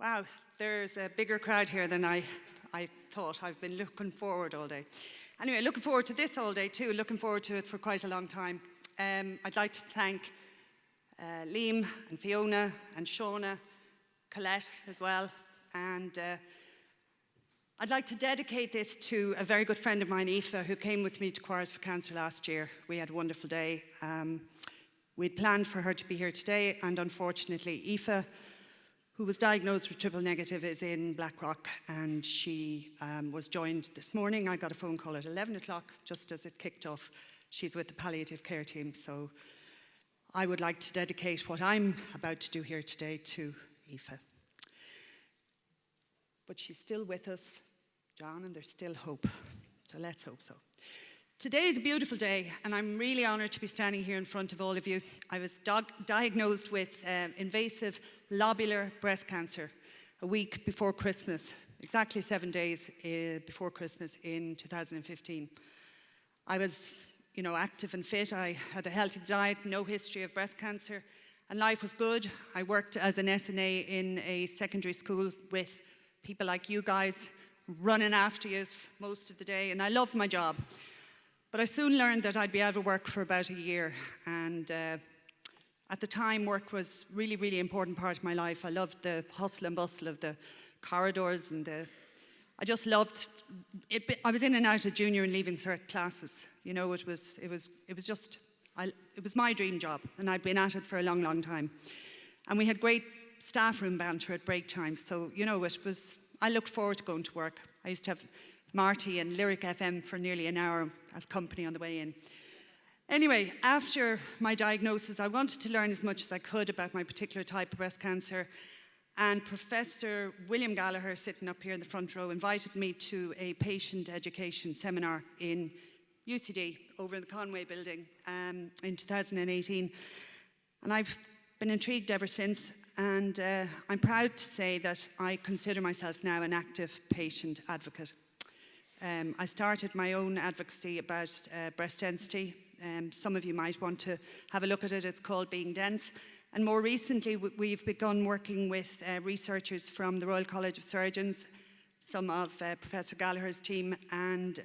Wow, there's a bigger crowd here than I thought. I've been looking forward all day. Anyway, looking forward to this all day too, looking forward to it for quite a long time. I'd like to thank Liam and Fiona and Shauna, Colette as well, and I'd like to dedicate this to a very good friend of mine, Aoife, who came with me to Choirs for Cancer last year. We had a wonderful day. We'd planned for her to be here today, and unfortunately Aoife, who was diagnosed with triple negative, is in Blackrock, and she was joined this morning. I got a phone call at 11 o'clock, just as it kicked off. She's with the palliative care team, so I would like to dedicate what I'm about to do here today to Aoife. But she's still with us, John, and there's still hope, so let's hope so. Today is a beautiful day, and I'm really honoured to be standing here in front of all of you. I was diagnosed with invasive lobular breast cancer a week before Christmas, exactly 7 days before Christmas in 2015. I was, active and fit. I had a healthy diet, no history of breast cancer, and life was good. I worked as an SNA in a secondary school with people like you guys running after you most of the day, and I loved my job. But I soon learned that I'd be out of work for about a year, and at the time work was really, really important part of my life. I loved the hustle and bustle of the corridors, and I just loved it. I was in and out of junior and leaving cert classes. It was my dream job, and I'd been at it for a long, long time. And we had great staff room banter at break time, so I looked forward to going to work. I used to have Marty and Lyric FM for nearly an hour as company on the way in. Anyway, after my diagnosis, I wanted to learn as much as I could about my particular type of breast cancer, and Professor William Gallagher, sitting up here in the front row, invited me to a patient education seminar in UCD over in the Conway building in 2018. And I've been intrigued ever since, and I'm proud to say that I consider myself now an active patient advocate. I started my own advocacy about breast density. Some of you might want to have a look at it. It's called Being Dense. And more recently, we've begun working with researchers from the Royal College of Surgeons, some of Professor Gallagher's team, and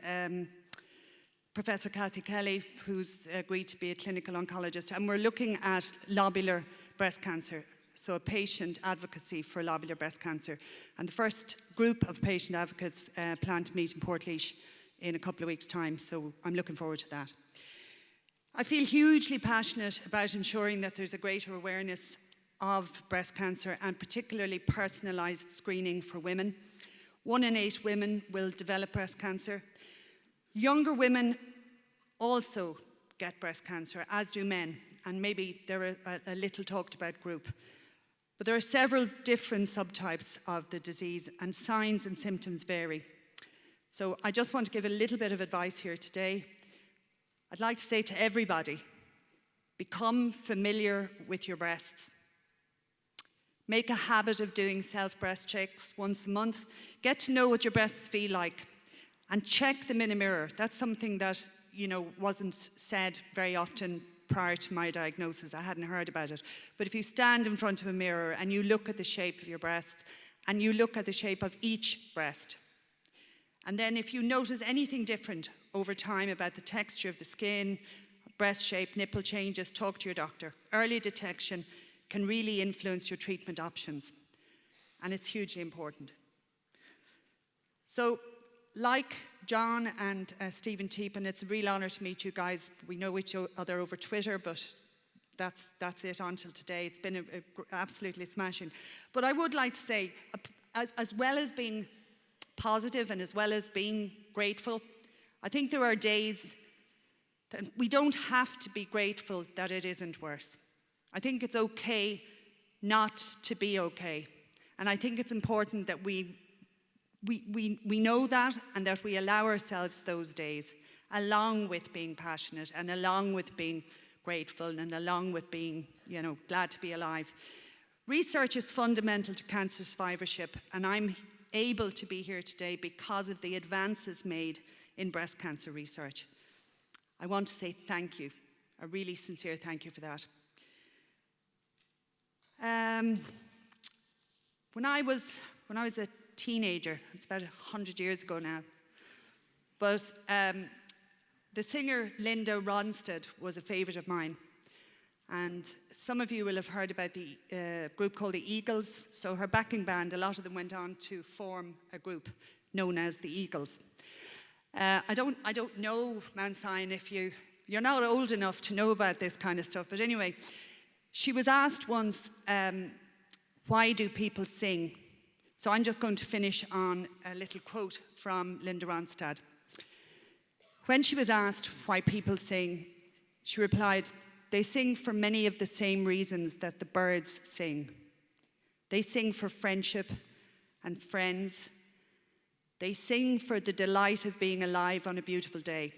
Professor Kathy Kelly, who's agreed to be a clinical oncologist. And we're looking at lobular breast cancer, so a patient advocacy for lobular breast cancer. And the first group of patient advocates plan to meet in Portlaoise in a couple of weeks' time, so I'm looking forward to that. I feel hugely passionate about ensuring that there's a greater awareness of breast cancer, and particularly personalised screening for women. 1 in 8 women will develop breast cancer. Younger women also get breast cancer, as do men, and maybe they're a little talked about group. But there are several different subtypes of the disease, and signs and symptoms vary. So I just want to give a little bit of advice here today. I'd like to say to everybody, become familiar with your breasts. Make a habit of doing self-breast checks once a month. Get to know what your breasts feel like, and check them in a mirror. That's something that, wasn't said very often prior to my diagnosis. I hadn't heard about it. But if you stand in front of a mirror and you look at the shape of your breasts, and you look at the shape of each breast, and then if you notice anything different over time about the texture of the skin, breast shape, nipple changes, talk to your doctor. Early detection can really influence your treatment options, and it's hugely important. So, like John and Stephen Teep, and it's a real honour to meet you guys. We know each other over Twitter, but that's it until today. It's been absolutely smashing. But I would like to say, as well as being positive and as well as being grateful, I think there are days that we don't have to be grateful that it isn't worse. I think it's okay not to be okay. And I think it's important that we know that, and that we allow ourselves those days, along with being passionate and along with being grateful and along with being, glad to be alive. Research is fundamental to cancer survivorship, and I'm able to be here today because of the advances made in breast cancer research. I want to say thank you, a really sincere thank you for that. When I was a teenager, it's about 100 years ago now, but the singer Linda Ronstadt was a favourite of mine. And some of you will have heard about the group called the Eagles. So her backing band, a lot of them went on to form a group known as the Eagles. I don't know, Mount Sion, if you're not old enough to know about this kind of stuff. But anyway, she was asked once, why do people sing? So I'm just going to finish on a little quote from Linda Ronstadt. When she was asked why people sing, she replied, "They sing for many of the same reasons that the birds sing. They sing for friendship and friends. They sing for the delight of being alive on a beautiful day.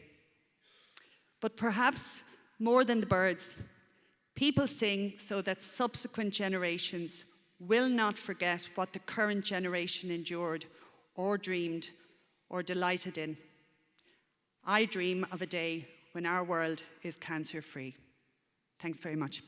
But perhaps more than the birds, people sing so that subsequent generations will not forget what the current generation endured or dreamed or delighted in. I dream of a day when our world is cancer-free." Thanks very much.